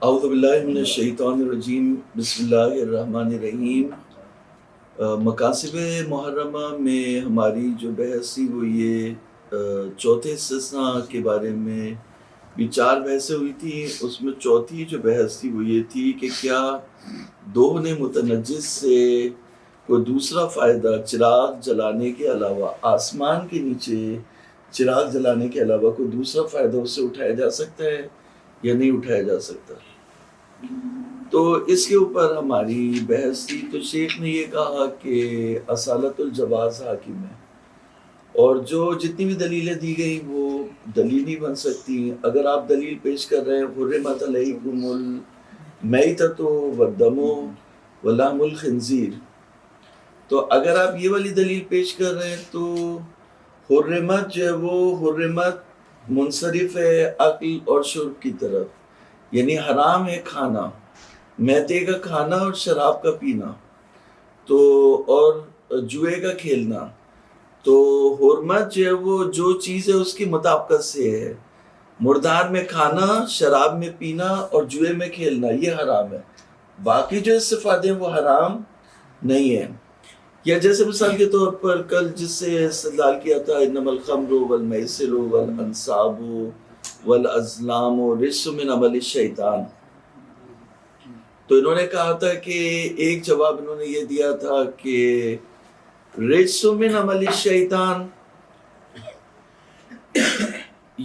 اعوذ باللہ من الشیطان الرجیم بسم اللہ الرحمن الرحیم۔ مقاصد محرمہ میں ہماری جو بحث تھی وہ یہ چوتھے استثناء کے بارے میں بھی 4 بحثیں ہوئی تھی۔ اس میں چوتھی جو بحث تھی وہ یہ تھی کہ کیا دہن متنجس سے کوئی دوسرا فائدہ چراغ جلانے کے علاوہ، آسمان کے نیچے چراغ جلانے کے علاوہ کوئی دوسرا فائدہ اس سے اٹھایا جا سکتا ہے یا نہیں اٹھایا جا سکتا۔ تو اس کے اوپر ہماری بحث تھی۔ تو شیخ نے یہ کہا کہ اصالت الجواز حاکم ہے، اور جو جتنی بھی دلیلیں دی گئی وہ دلیل نہیں بن سکتی۔ اگر آپ دلیل پیش کر رہے ہیں حرمت علیکم المیتۃ والدم ولحم الخنزیر، تو اگر آپ یہ والی دلیل پیش کر رہے ہیں تو حرمت جو ہے وہ حرمت منصرف ہے عقل اور شرب کی طرف، یعنی حرام ہے کھانا، میتے کا کھانا اور شراب کا پینا، تو اور جوئے کا کھیلنا۔ تو حرمت جو ہے وہ جو چیز ہے اس کی مطابقت سے ہے۔ مردار میں کھانا، شراب میں پینا اور جوئے میں کھیلنا یہ حرام ہے، باقی جو استفادے ہیں وہ حرام نہیں ہیں۔ یا جیسے مثال کے طور پر کل جس سے استدلال کیا تھا انما الخمر والمیسر والانصاب والازلام رجس من عمل الشیطان، تو انہوں نے کہا تھا کہ ایک جواب انہوں نے یہ دیا تھا کہ رجس من عمل الشیطان،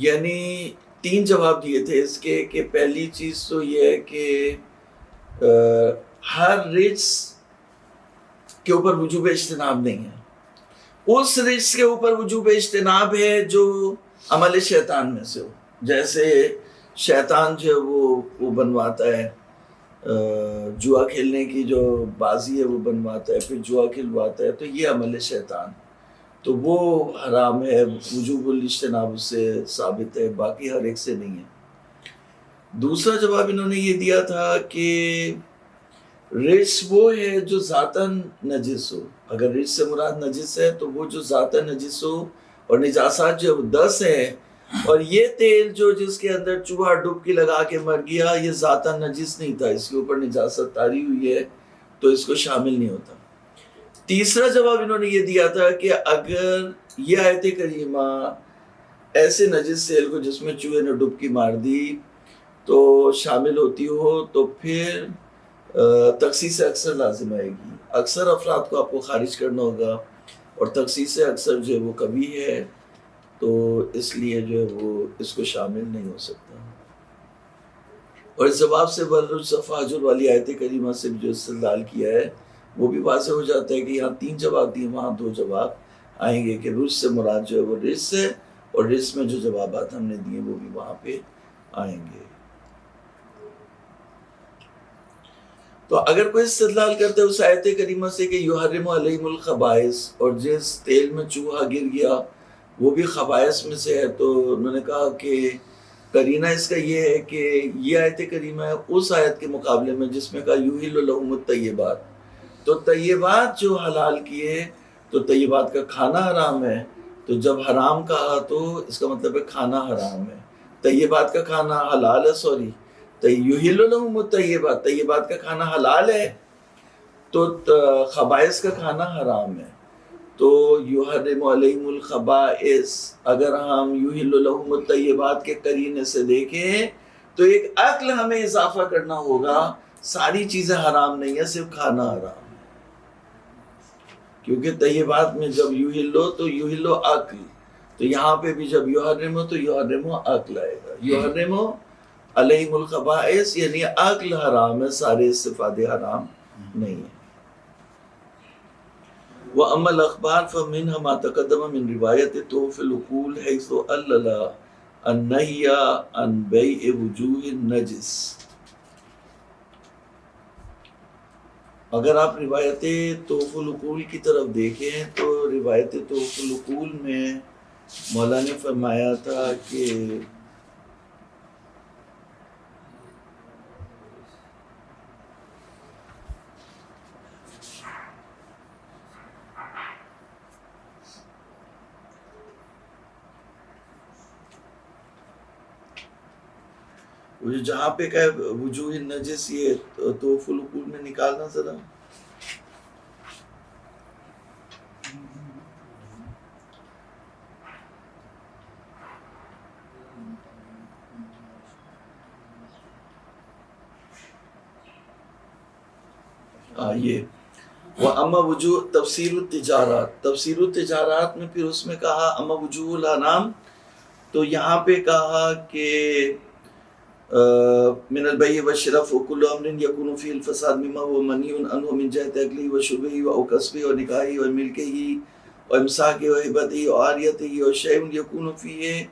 یعنی 3 جواب دیے تھے اس کے، کہ پہلی چیز تو یہ ہے کہ ہر رجس کے اوپر وجوب اجتناب نہیں ہے، اس رجس کے اوپر وجوب اجتناب ہے جو عمل شیطان میں سے ہو۔ جیسے شیطان جو ہے وہ بنواتا ہے جوا کھیلنے کی جو بازی ہے وہ بنواتا ہے، پھر جوا کھلواتا ہے، تو یہ عمل شیطان، تو وہ حرام ہے، وجوب الاجتناب اس سے ثابت ہے، باقی ہر ایک سے نہیں ہے۔ دوسرا جواب انہوں نے یہ دیا تھا کہ رجس وہ ہے جو ذاتاً نجس ہو۔ اگر رجس سے مراد نجس ہے تو وہ جو ذاتاً نجس ہو، اور نجاسات جو 10 ہیں، اور یہ تیل جو جس کے اندر چوہا ڈبکی لگا کے مر گیا یہ ذاتاً نجس نہیں تھا، اس کے اوپر نجاست طاری ہوئی ہے تو اس کو شامل نہیں ہوتا۔ تیسرا جواب انہوں نے یہ دیا تھا کہ اگر یہ آیت کریمہ ایسے نجس تیل کو جس میں چوہے نے ڈبکی مار دی تو شامل ہوتی ہو تو پھر تخصیص اکثر لازم آئے گی، اکثر افراد کو آپ کو خارج کرنا ہوگا، اور تخصیص اکثر جو ہے وہ کبھی ہے، تو اس لیے جو ہے وہ اس کو شامل نہیں ہو سکتا۔ اور اس جواب سے والرجس فاہجر والی آیت کریمہ سے جو استدلال کیا ہے وہ بھی واضح ہو جاتا ہے کہ یہاں 3 جواب دیے، وہاں 2 جواب آئیں گے، کہ رجس سے مراد جو ہے وہ رجس ہے، اور رجس میں جو جوابات ہم نے دیے وہ بھی وہاں پہ آئیں گے۔ تو اگر کوئی استدلال کرتا ہے اس آیت کریمہ سے کہ یحرم علیہم الخبائث، اور جس تیل میں چوہا گر گیا وہ بھی خبائث میں سے ہے، تو انہوں نے کہا کہ قرینہ اس کا یہ ہے کہ یہ آیت کریمہ ہے اس آیت کے مقابلے میں جس میں کہا یحل لہم الطیبات، تو طیبات جو حلال کیے، تو طیبات کا کھانا حرام ہے، تو جب حرام کہا تو اس کا مطلب ہے کھانا حرام ہے، طیبات کا کھانا حلال ہے، سوری یحل لہم الطیبات، طیبات کا کھانا حلال ہے تو خبائث کا کھانا حرام ہے۔ تو یحرم علیہم الخبائث، اگر ہم یحل لہم الطیبات کے قرینے سے دیکھیں تو ایک عقل ہمیں اضافہ کرنا ہوگا، ساری چیزیں حرام نہیں ہے، صرف کھانا حرام ہے، کیونکہ طیبات میں جب یحلو تو یحلو عقل، تو یہاں پہ بھی جب یحرمو تو یحرمو عقل آئے گا، یحرمو علیہم الخبائث یعنی عقل حرام ہے، سارے استفادے حرام نہیں ہیں۔ وَأَمَّا الْأَخْبَارُ فَمِنْهَا مَا تَقَدَّمَ مِنْ رِوَایَةِ طُوفِ الْعُقُولِ حَيْثُ عَلَّلَ النَّهْیَ عَنْ بَیْعِ وُجُوهِ النَّجِسِ۔ اگر آپ روایت طوف العقول کی طرف دیکھیں تو روایت طوف العقول میں مولا نے فرمایا تھا کہ وہ جہاں پہ کہ وجوہ نجس، یہ توف العقول میں نکالنا ذرا. یہ وَأَمَّا وجوہ تفسیر التجارات، تفسیر التجارات میں پھر اس میں کہا اما وجوہ الانام، تو یہاں پہ کہا کہ من البیع والشراء وكل امر يكون فيه الفساد مما هو منهي عنه من جهة اكله وشربه او كسبه ونكاحه وملكه وامساكه وهبته وعاريته وشيء يكون فيه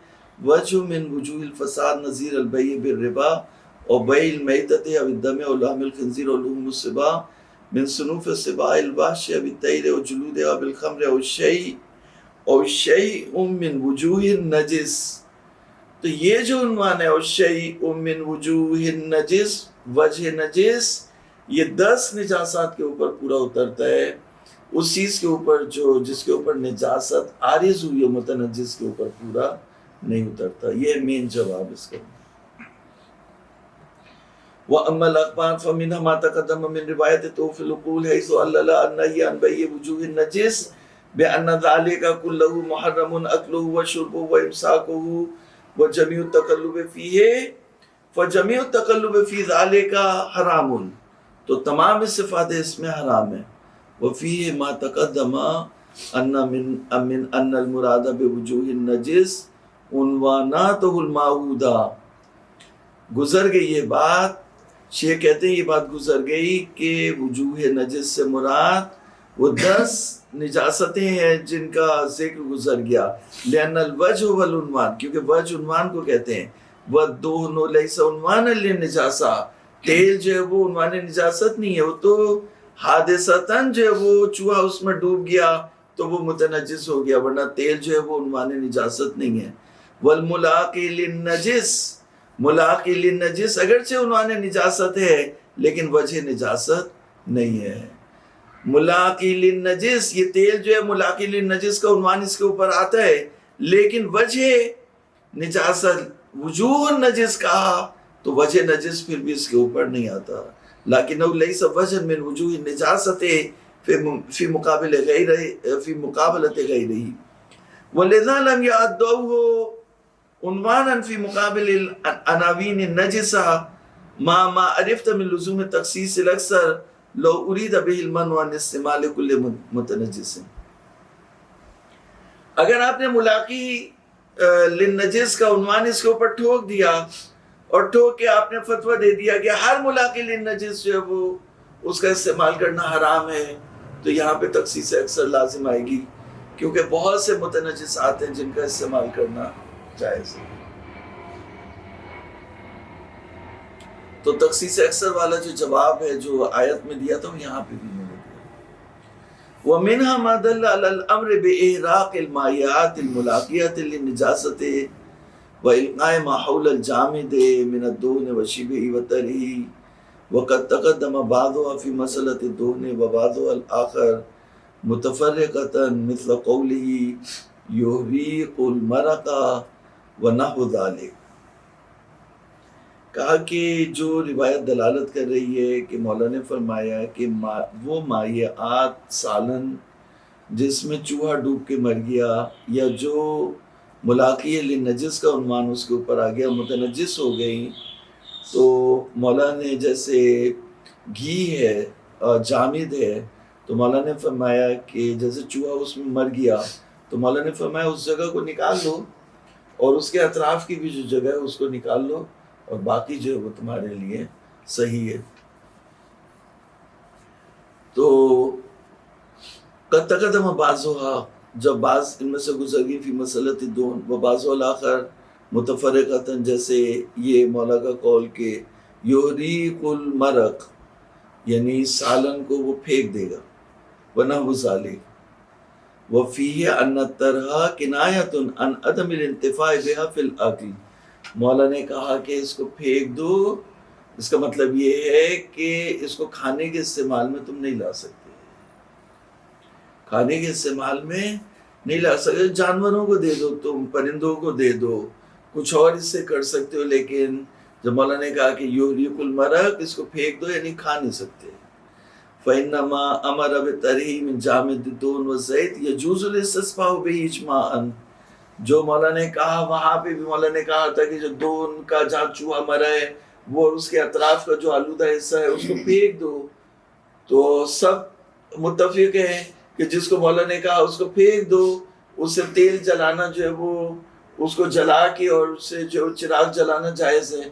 وجه من وجوه الفساد نظير البيع بالربا وبيع الميتة او الدم او لحم الخنزير ولحوم السباع من صنوف السباع الوحش بالطير وجلودها بالخمر او شيء من وجوه النجس. تو یہ جو عنوان ہے الشیء من وجوہ النجس، وجہ نجس، یہ 10 نجاسات کے اوپر پورا اترتا ہے. اس چیز کے اوپر جس کے اوپر نجاست عارض ہوئی ہے متنجس کے اوپر پورا نہیں اترتا. یہ مین جواب اس کا. وَأَمَّا الْأَخْبَارُ فَمِنْهَا مَا تَقَدَّمَ مِنْ رِوَایَةِ طُوفِ الْعُقُولِ حَيْثُ عَلَّلَ النَّهْیَ عَنْ بَيْعِ وُجُوهِ النَّجِسِ بِأَنَّ ذَلِكَ كُلُّهُ مُحَرَّمٌ أَكْلُهُ وَشُرْبُهُ وَإِمْسَاكُهُ وَجَمِيعُ التَّقَلُّبِ فِيهِ فَجَمِيعُ التَّقَلُّبِ فِي ذَلِكَ حَرَامٌ، تو تمام صفات اس میں حرام ہیں. وَفِيهِ مَا تَقَدَّمَ أَنَّ الْمُرَادَ بِوُجُوهِ النَّجِسِ عُنْوَانَاتُهُ الْمَعْهُودَةِ. گزر گئی یہ بات، شیخ کہتے ہیں یہ بات گزر گئی کہ وجوہ نجس سے مراد وہ 10 نجاستیں ہیں جن کا ذکر گزر گیا. لأن الوجہ والعنوان، کیونکہ وجہ عنوان کو کہتے ہیں. وَالدُّهْنُ لَيْسَ عُنْوَانًا لِلنِّجَاسَةِ، تیل جو ہے وہ عنوان نجاست نہیں ہے، وہ تو حادثتاً جو ہے وہ چوہا اس میں ڈوب گیا تو وہ متنجس ہو گیا، ورنہ تیل جو ہے وہ عنوان نجاست نہیں ہے. وَالْمُلَاقِي لِلنَّجِسِ، ملاقی للنجس اگرچہ عنوان نجاست ہے لیکن وجہ نجاست نہیں ہے. ملاقی للنجس، یہ تیل جو ہے ملاقی للنجس کا عنوان اس کے اوپر آتا ہے، لیکن وجہ نجاست وجوہ النجس کہا تو وجہ نجس پھر بھی اس کے اوپر نہیں آتا. لیکن لیس وجہ من وجوہ النجاست فی مقابلت غیرہ، ولذا لم يعدوه عنوانا فی مقابل العناوین النجسہ ما عرفت من لزوم تخصیص الاکثر لو ارید به المنع عن استعمال کل متنجس. اگر آپ نے ملاقی للنجس کا عنوان اس کے اوپر ٹھوک دیا اور ٹھوک کے آپ نے فتویٰ دے دیا کہ ہر ملاقی للنجس جو ہے وہ اس کا استعمال کرنا حرام ہے، تو یہاں پہ تخصیص اکثر لازم آئے گی، کیونکہ بہت سے متنجس آتے ہیں جن کا استعمال کرنا جائز ہے. تو تخصیص اکثر والا جو جواب ہے جو آیت میں دیا تھا وہ یہاں پہ بھی میں نے دیا. وَمِنْهَا مَا دَلَّ عَلَى الْأَمْرِ بِإِحْرَاقِ الْمَائِعَاتِ الْمُلَاقِيَةِ لِلنِّجَاسَةِ وَإِلْقَاءِ مَا حَوْلَ الْجَامِدِ مِنَ الدُّهْنِ وَشِبْهِهِ وَتَرْهِهِ وَقَدْ تَقَدَّمَ بَعْضُهَا فِي مَسْأَلَةِ الدُّهْنِ وَبَعْضُهَا الْآخَرُ مُتَفَرِّقَةً مِثْلَ قَوْلِهِ يُحْرِقُ الْمَرَقَ وَنَحْوُ ذَلِكَ. کہا کہ جو روایت دلالت کر رہی ہے کہ مولا نے فرمایا کہ وہ مائعات سالن جس میں چوہا ڈوب کے مر گیا، یا جو ملاقی للنجس کا عنوان اس کے اوپر آ گیا، متنجس ہو گئی، تو مولا نے جیسے گھی ہے جامد ہے، تو مولا نے فرمایا کہ جیسے چوہا اس میں مر گیا تو مولا نے فرمایا اس جگہ کو نکال لو اور اس کے اطراف کی بھی جو جگہ ہے اس کو نکال لو، اور باقی جو ہے وہ تمہارے لیے صحیح ہے. تو قد تقدم بعضها، جب بعض ان میں سے گزر گئی فی مسلط الدون و بعض الاخر متفرقتاً، جیسے یہ مولا کا قول کہ یحریق المرق، یعنی سالن کو وہ پھینک دے گا، ونحو ذالک وفیہ ان الطرح کنایۃ عن عدم الانتفاع بها فی الاکل. مولا نے کہا کہ اس کو پھینک دو، اس کا مطلب یہ ہے کہ اس کو کھانے کے استعمال میں تم نہیں لا سکتے، کھانے کے استعمال میں نہیں لا سکتے. جانوروں کو دے دو، تم پرندوں کو دے دو، کچھ اور اس سے کر سکتے ہو، لیکن جب مولانا نے کہا کہ یحرق المرق، اس کو پھینک دو یعنی کھا نہیں سکتے. فإنما أمر بالترحیم من جامد الدون والزیت يجوز الاستسقاء به اجماعا. جو مولانا نے کہا وہاں پہ بھی مولانا نے کہا تھا کہ جو دون کا جہاں چوہا مرا ہے وہ اس کے اطراف کا جو آلودہ حصہ ہے اس کو پھینک دو. تو سب متفق ہیں کہ جس کو مولانا نے کہا اس کو پھینک دو. اس سے تیل جلانا جو ہے وہ اس کو جلا کے اور اس سے جو چراغ جلانا جائز ہے.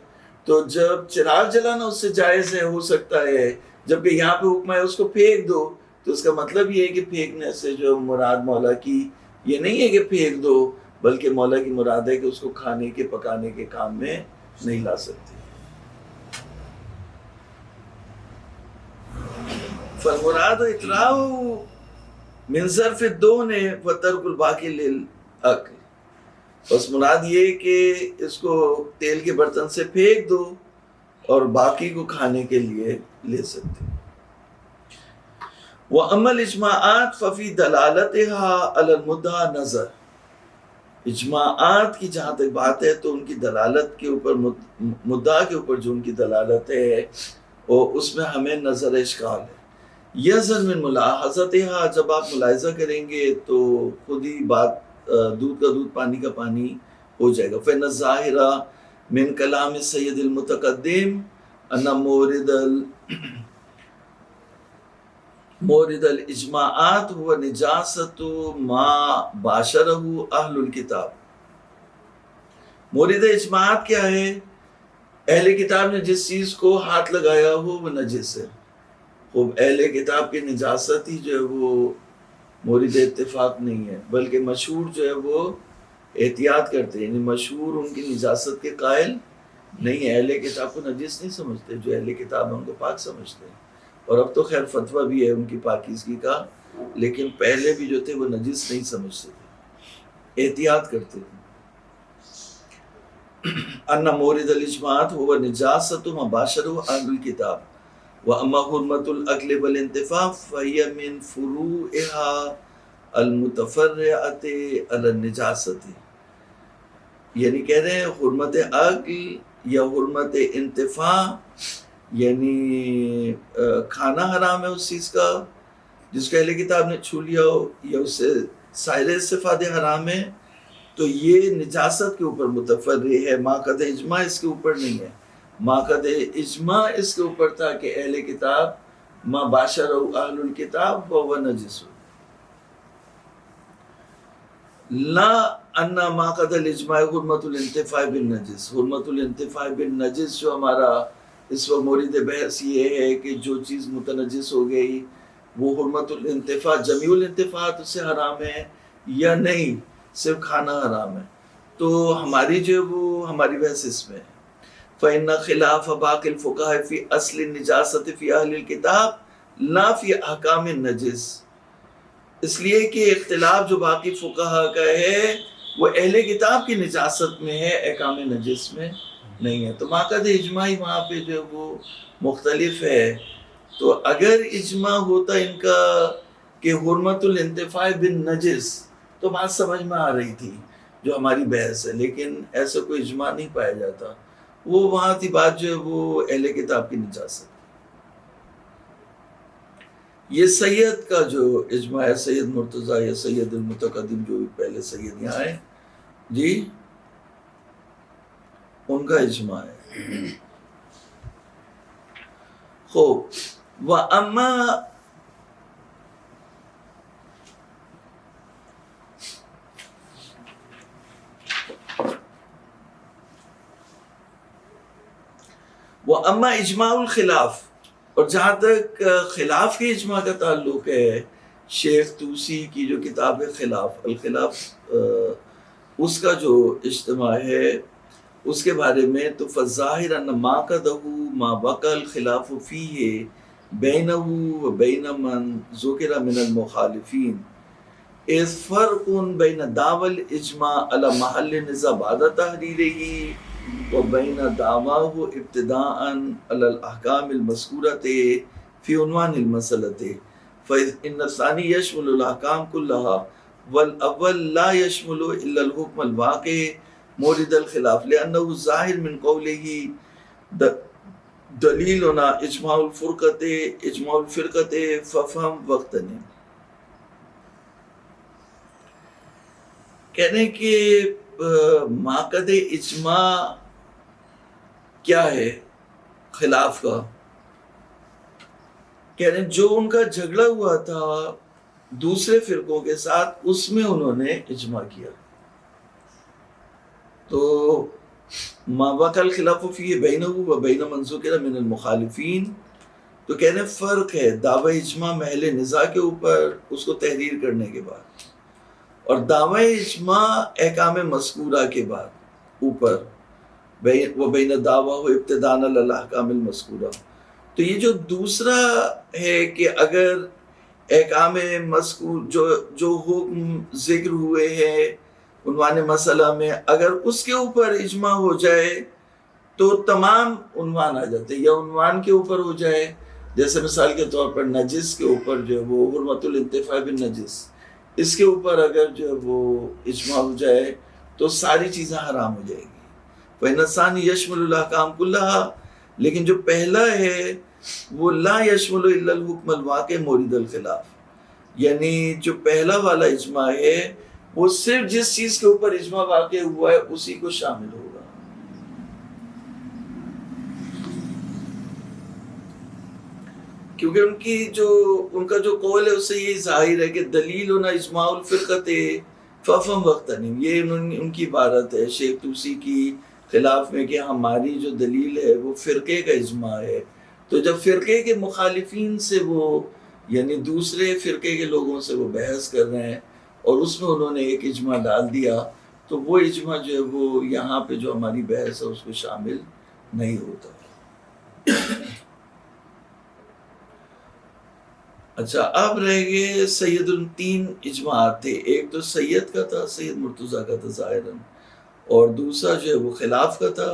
تو جب چراغ جلانا اس سے جائز ہے ہو سکتا ہے، جبکہ یہاں پہ حکم ہے اس کو پھینک دو، تو اس کا مطلب یہ ہے کہ پھینکنے سے جو مراد مولا کی یہ نہیں ہے کہ پھینک دو، بلکہ مولا کی مراد ہے کہ اس کو کھانے کے پکانے کے کام میں نہیں لا سکتے. فالمراد اطراء من ظرف الدون وترک الباقی للاکل. بس مراد یہ کہ اس کو تیل کے برتن سے پھینک دو اور باقی کو کھانے کے لیے لے سکتے. وَأَمَّا الْإِجْمَاعَاتُ فَفِي دَلَالَتِهَا عَلَى الْمُدَّعَى نَظَرٌ. اجماعات کی جہاں تک بات ہے تو ان کی دلالت کے اوپر مدعا کے اوپر جو ان کی دلالت ہے اور اس میں ہمیں نظر اشکال ہے. یظن من ملاحظتها، جب آپ ملاحظہ کریں گے تو خود ہی بات دودھ کا دودھ پانی کا پانی ہو جائے گا. فإن الظاہر من کلام سید المتقدم ان مورد الاجماعات هو نجاست ما باشرہ اہل الکتاب. مورد اجماعات کیا ہے؟ اہل کتاب نے جس چیز کو ہاتھ لگایا ہو وہ نجس ہے. خوب اہل کتاب کی نجاست ہی جو ہے وہ مورد اتفاق نہیں ہے، بلکہ مشہور جو ہے وہ احتیاط کرتے ہیں، یعنی مشہور ان کی نجاست کے قائل نہیں ہے. اہل کتاب کو نجس نہیں سمجھتے، جو اہل کتاب ہیں ان کو پاک سمجھتے ہیں. اور اب تو خیر فتویٰ بھی ہے ان کی پاکیزگی کا، لیکن پہلے بھی جو تھے وہ نجس نہیں سمجھتے تھے، احتیاط کرتے تھے. ان مورد الاجماعات هو نجاست ما باشرہ اہل الکتاب وَأَمَّا حُرْمَةُ الْأَكْلِ وَالْإِنْتِفَاعِ فَهِيَ مِنْ فُرُوعِهَا الْمُتَفَرِّعَةِ عَلَى النِّجَاسَةِ. یعنی کہہ رہے ہیں حرمت عقل یا حرمت انتفاع، یعنی کھانا حرام ہے اس چیز کا جس کو اہل کتاب نے چھو لیا ہو، یا اس سے سائر استفادے حرام ہیں، تو یہ نجاست کے اوپر متفرع ہے. ماقد اجماع اس کے اوپر نہیں ہے. ماقد اجماع اس کے اوپر تھا کہ اہل کتاب ما باشرہ اہل الکتاب وهو نجس. لا ان ماقد الاجماع حرمت الانتفاع بالنجس. حرمت الانتفاع بالنجس جو ہمارا اس وقت مورد بحث یہ ہے کہ جو چیز متنجس ہو گئی وہ حرمت الانتفاع جمیع الانتفاعات اس سے حرام ہے یا نہیں، صرف کھانا حرام ہے. تو ہماری جو وہ ہماری بحث اس میں ہے. فإن خلاف باقی الفقہاء فی اصل النجاست فی اہل الکتاب لا فی احکام النجس. اس لیے کہ اختلاف جو باقی فقہاء کا ہے وہ اہل کتاب کی نجاست میں ہے، احکام نجس میں نہیں ہے. تو ماقد اجماعی وہاں پہ جو وہ مختلف ہے. تو اگر اجماع ہوتا ان کا کہ حرمت الانتفاع بالنجس تو بات سمجھ میں آ رہی تھی جو ہماری بحث ہے، لیکن ایسا کوئی اجماع نہیں پایا جاتا. وہ وہاں تھی بات جو ہے وہ اہل کتاب کی نجاست. یہ سید کا جو اجماع ہے، سید مرتضیٰ یا سید المتقدم جو بھی پہلے سید یہاں ہیں جی، ان کا اجماع ہے. خوب وَأَمَّا وَأَمَّا اجماع الخلاف، اور جہاں تک خلاف کے اجماع کا تعلق ہے، شیخ توسی کی جو کتاب ہے خلاف الخلاف، اس کا جو اجتماع ہے اس کے بارے میں، تو فظاہر ان ما قدہ ما وقع الخلاف فیہ بینہ و بین من ذکر من المخالفین اذ فرق بین دعوی الاجماع علی محل نزاع بعد تحریرہ و بین دعواہ ابتداء علی الاحکام المذکورۃ فی عنوان المسألۃ فإن الثانی یشمل الاحکام کلہا والاول لا یشمل الا الحکم الواقع مورد الخلاف لأنه ظاہر من قولہ دلیلنا اجماع الفرقت ففہم وقتنی. کہنے کہ ماقد اجماع کیا ہے خلاف کا. کہنے جو ان کا جھگڑا ہوا تھا دوسرے فرقوں کے ساتھ اس میں انہوں نے اجماع کیا. تو ما وقع الخلاف فیہ بینہ و بین من ذکر من المخالفین. تو کہنے فرق ہے دعوی اجماع محل نزاع کے اوپر اس کو تحریر کرنے کے بعد اور دعوی اجماع احکام مذکورہ کے بعد اوپر و بین دعویٰ و ابتداء الاحکام المذکورہ. تو یہ جو دوسرا ہے کہ اگر احکام مذکور جو حکم ذکر ہوئے ہیں عنوان مسئلہ میں اگر اس کے اوپر اجماع ہو جائے تو تمام عنوان آ جاتے ہیں، یا عنوان کے اوپر ہو جائے جیسے مثال کے طور پر نجس کے اوپر جو ہے وہ حرمت الانتفاع بالنجس، اس کے اوپر اگر جو ہے وہ اجماع ہو جائے تو ساری چیزیں حرام ہو جائے گی. فإن الثانی یشمل الاحکام کلھا، لیکن جو پہلا ہے وہ لا یشمل الا الحکم الواقع مورد الخلاف، یعنی جو پہلا والا اجماع ہے وہ صرف جس چیز کے اوپر اجماع واقع ہوا ہے اسی کو شامل ہوگا. کیونکہ ان کا جو قول ہے اس سے یہ ظاہر ہے کہ دلیلنا اجماع الفرقت ففہم وقتنی، یہ ان کی عبارت ہے شیخ طوسی کی خلاف میں کہ ہماری جو دلیل ہے وہ فرقے کا اجماع ہے. تو جب فرقے کے مخالفین سے وہ یعنی دوسرے فرقے کے لوگوں سے وہ بحث کر رہے ہیں اور اس میں انہوں نے ایک اجماع ڈال دیا تو وہ اجماع جو ہے وہ یہاں پہ جو ہماری بحث ہے اس کو شامل نہیں ہوتا. اچھا اب رہ گئے سید تین اجماعات تھے، ایک تو سید کا تھا، سید مرتضیٰ کا تھا ظاہراً، اور دوسرا جو ہے وہ خلاف کا تھا،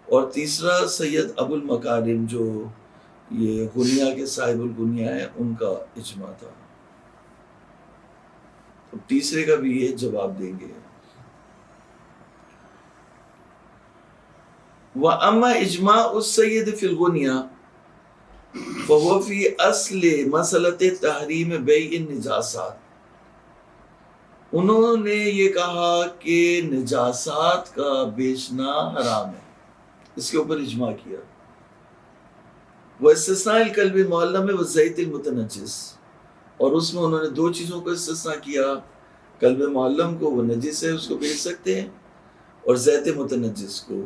اور تیسرا سید ابو المکارم جو یہ غنیہ کے صاحب الغنیہ ہے ان کا اجماع تھا. تو تیسرے کا بھی یہ جواب دیں گے. وَأَمَّا اجماع السید فی الغنیہ فَهُوَ فِي اصل مسئلۃ تحریم بیع النجاسات. انہوں نے یہ کہا کہ نجاسات کا بیچنا حرام ہے، اس کے اوپر اجماع کیا. وَاِسْتِثْنَاءِ الْكَلْبِ الْمُعَلَّمِ وَالزَّيْتِ الْمُتَنَجِّسِ، اور اس میں انہوں نے دو چیزوں کو استثناء کیا، کلب معلم کو وہ نجس ہے اس کو بیچ سکتے ہیں، اور زیت متنجس کو.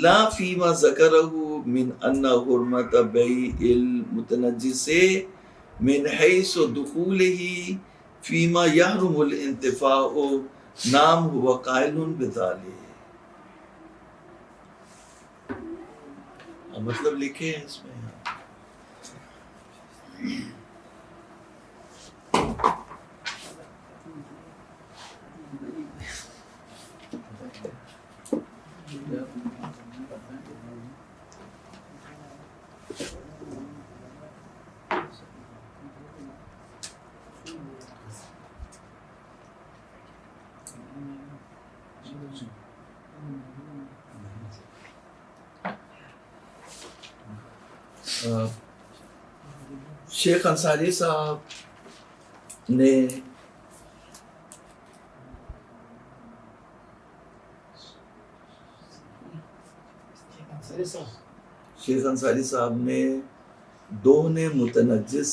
لا فیما ذکرہ من ان حرمت بیع المتنجس من حیث دخولہ فیما یحرم الانتفاع نام ہوا قائل بذالک. مطلب لکھے ہیں اس میں شیخ انصاری صاحب نے دہن متنجس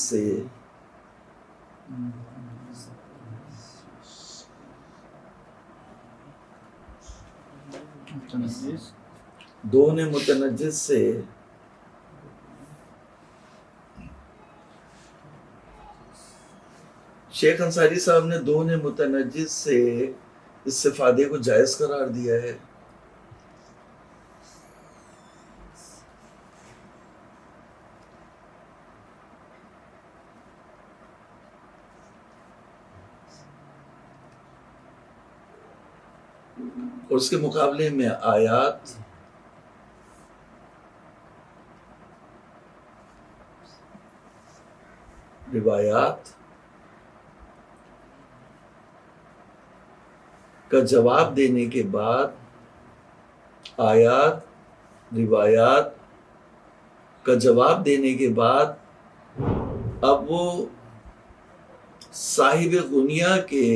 سے شیخ انصاری صاحب نے دہن متنجس سے استفادے کو جائز قرار دیا ہے. اور اس کے مقابلے میں آیات روایات کا جواب دینے کے بعد آیات روایات کا جواب دینے کے بعد اب وہ صاحب غنیہ کے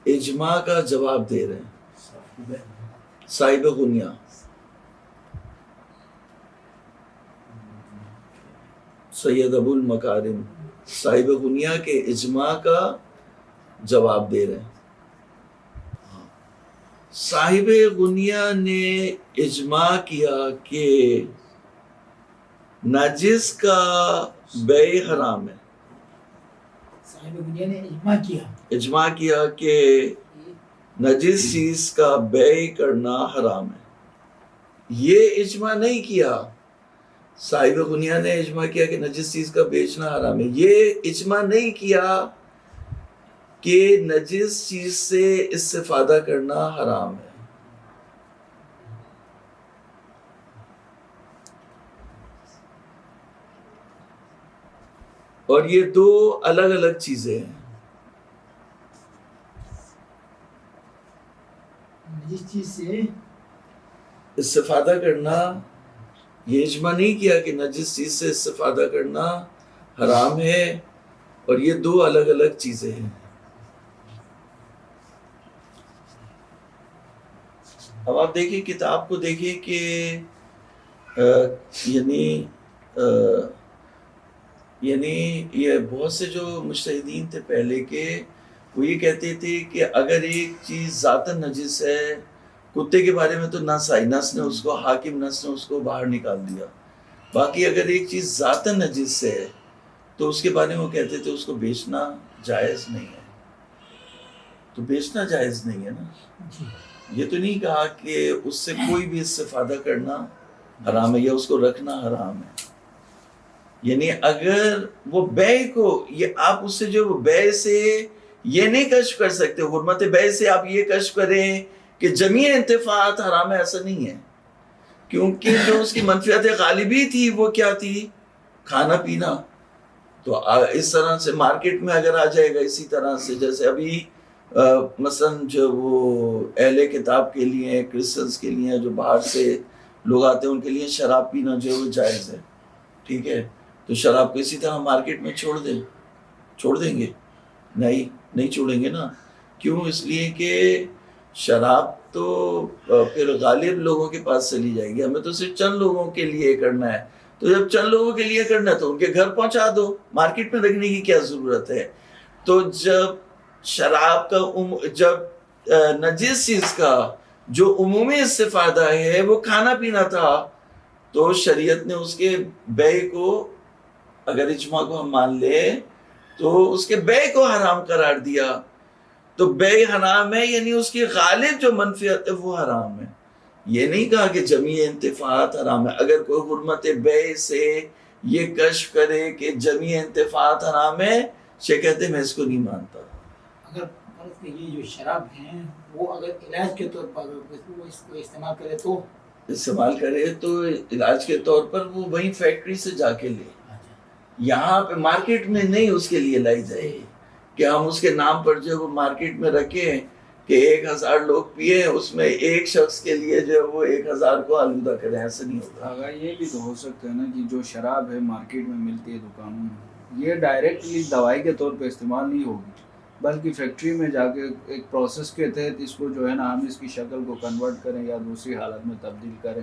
اجماع کا جواب دے رہے ہیں. صاحب غنیہ سید ابو المکارم صاحب غنیہ کے اجماع کا جواب دے رہے ہیں. صاحب غنیہ نے اجماع کیا کہ نجس کا بیع حرام ہے. صاحب غنیہ نے اجماع کیا کہ نجس چیز کا بیع کرنا حرام ہے. یہ اجماع نہیں کیا. صاحب غنیہ نے اجماع کیا کہ نجس چیز کا بیچنا حرام ہے. یہ اجماع نہیں کیا کہ نجس چیز سے استفادہ کرنا حرام ہے. اور یہ دو الگ الگ چیزیں ہیں. نجس چیز سے استفادہ کرنا، یہ اجماع نہیں کیا کہ نجس چیز سے استفادہ کرنا حرام ہے، اور یہ دو الگ الگ چیزیں ہیں. اب آپ دیکھیں کتاب کو دیکھیں کہ یعنی یہ بہت سے جو مجتہدین تھے پہلے کے، وہ یہ کہتے تھے کہ اگر ایک چیز ذاتاً نجس ہے، کتے کے بارے میں تو نص آئی، نص نے اس کو، حاکم نص نے اس کو باہر نکال دیا. باقی اگر ایک چیز ذاتاً نجس ہے تو اس کے بارے میں وہ کہتے تھے اس کو بیچنا جائز نہیں ہے. تو بیچنا جائز نہیں ہے نا. یہ تو نہیں کہا کہ اس سے کوئی بھی استفادہ کرنا حرام ہے یا اس کو رکھنا حرام ہے. یعنی اگر وہ بیع کو، یہ آپ اس سے جو بیع سے یہ نہیں کشف کر سکتے، حرمت بیع سے آپ یہ کشف کریں کہ جمیع انتفاعات حرام ہے، ایسا نہیں ہے. کیونکہ جو اس کی منفعت غالبی تھی وہ کیا تھی؟ کھانا پینا. تو اس طرح سے مارکیٹ میں اگر آ جائے گا اسی طرح سے، جیسے ابھی مثلا جو وہ اہل کتاب کے لیے، کرسچنس کے لیے، جو باہر سے لوگ آتے ہیں ان کے لیے شراب پینا جو ہے وہ جائز ہے. ٹھیک ہے، تو شراب کو اسی طرح مارکیٹ میں چھوڑ دیں گے؟ نہیں چھوڑیں گے نا. کیوں؟ اس لیے کہ شراب تو پھر غالب لوگوں کے پاس چلی جائے گی. ہمیں تو صرف چند لوگوں کے لیے کرنا ہے. تو جب چند لوگوں کے لیے کرنا ہے تو ان کے گھر پہنچا دو، مارکیٹ میں رکھنے کی کیا ضرورت ہے؟ تو جب شراب کا جب نجس چیز کا جو عمومی استفادہ ہے وہ کھانا پینا تھا، تو شریعت نے اس کے بیع کو، اگر اجماع کو ہم مان لے تو اس کے بیع کو حرام قرار دیا. تو بیع حرام ہے، یعنی اس کی غالب جو منفعت ہے وہ حرام ہے. یہ نہیں کہا کہ جمیع انتفاعات حرام ہے. اگر کوئی حرمت بیع سے یہ کشف کرے کہ جمیع انتفاعات حرام ہے، شیخ کہتے ہیں میں اس کو نہیں مانتا. اگر فرض کہ یہ جو شراب ہیں وہ اگر علاج کے طور پر وہ اس کو استعمال کرے تو علاج کے طور پر وہ وہیں فیکٹری سے جا کے لے، یہاں پہ مارکیٹ میں نہیں اس کے لیے لائی جائے گی کہ ہم اس کے نام پر جو وہ مارکیٹ میں رکھیں کہ 1000 لوگ پیے، اس میں ایک شخص کے لیے جو وہ 1000 کو آلودہ کریں. ایسا نہیں ہوگا. اگر یہ بھی تو ہو سکتا ہے نا کہ جو شراب ہے مارکیٹ میں ملتی ہے دکانوں میں، یہ ڈائریکٹلی دوائی کے طور پہ استعمال نہیں ہوگی، بلکہ فیکٹری میں جا کے ایک پروسیس کے تحت اس کو جو ہے نا ہم اس کی شکل کو کنورٹ کریں یا دوسری حالت میں تبدیل کریں،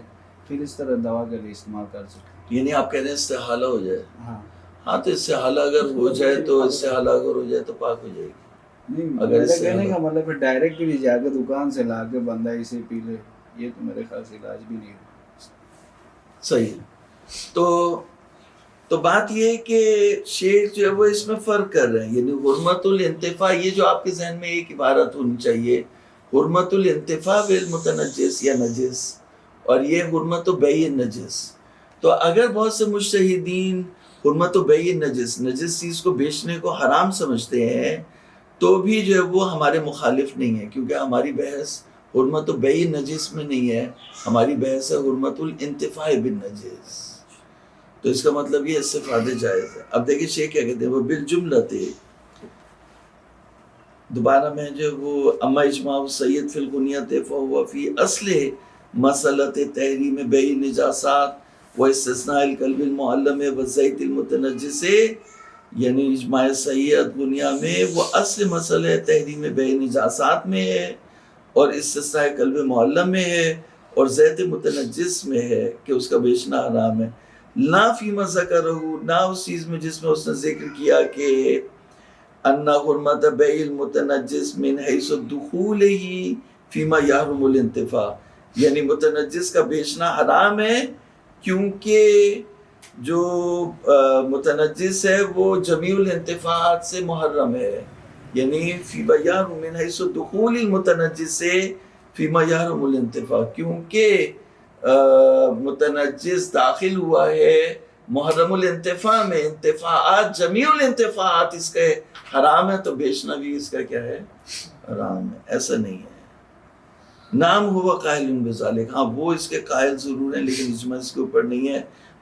پھر اس طرح دوا کے لیے استعمال کر سکتے ہیں. یعنی آپ کہہ رہے ہیں استحالہ ہو جائے؟ ہاں تو استحالہ اگر ہو جائے تو استحالہ اگر ہو جائے تو پاک ہو جائے گی. نہیں، میرے کہنے کا مطلب پھر ڈائریکٹ بھی جا کے دکان سے لا کے بندہ اسے پی لے، یہ تو میرے خیال سے علاج بھی نہیں ہے. صحیح. تو بات یہ ہے کہ شیخ جو ہے وہ اس میں فرق کر رہے ہیں. یعنی حرمت الانتفاع، یہ جو آپ کے ذہن میں ایک عبارت ہونی چاہیے، حرمت الانتفاع بالمتنجس یا نجس، اور یہ حرمت بیع النجس. تو اگر بہت سے مجتہدین حرمت بیع النجس، نجس چیز کو بیچنے کو حرام سمجھتے ہیں، تو بھی جو ہے وہ ہمارے مخالف نہیں ہے، کیونکہ ہماری بحث حرمت بیع النجس میں نہیں ہے، ہماری بحث ہے حرمت الانتفاع بالنجس. تو اس کا مطلب یہ استفادہ جائز ہے. اب دیکھیں شیخ کیا کہتے ہیں، وہ بالجملہ دوبارہ میں جو وہ اما اجماع سید فی الغنیت فہو فی اصل مسئلۃ تحریم بیع نجاسات و استثناء الکلب المعلم و زیت المتنجس، یعنی اجماع سید غنیہ میں وہ اصل مسئلہ تحریم بیع نجاسات میں ہے اور استثناء کلب معلم میں ہے اور زیت متنجس میں ہے کہ اس کا بیچنا حرام ہے، نہ فیما ذکرہ، نہ اس چیز میں جس میں اس نے ذکر کیا کہ ان حرمت بیع المتنجس من حیث الدخول ہی فیما یحرم الانتفاع، یعنی متنجس کا بیچنا حرام ہے کیونکہ جو متنجس ہے وہ جمیع الانتفاعات سے محرم ہے، یعنی فیما یحرم من حیث الدخول المتنجس سے فیما یحرم الانتفاع، کیونکہ متنجس داخل ہوا ہے محرم الانتفاع میں، انتفاعات جمیع الانتفاعات اس کے حرام ہے تو بیچنا بھی اس کا کیا ہے؟ حرام ہے۔ ایسا نہیں ہے۔ نام ہوا قائل بذالک، ہاں وہ اس کے قائل ضرور ہیں لیکن اجماع اس کے اوپر نہیں ہے۔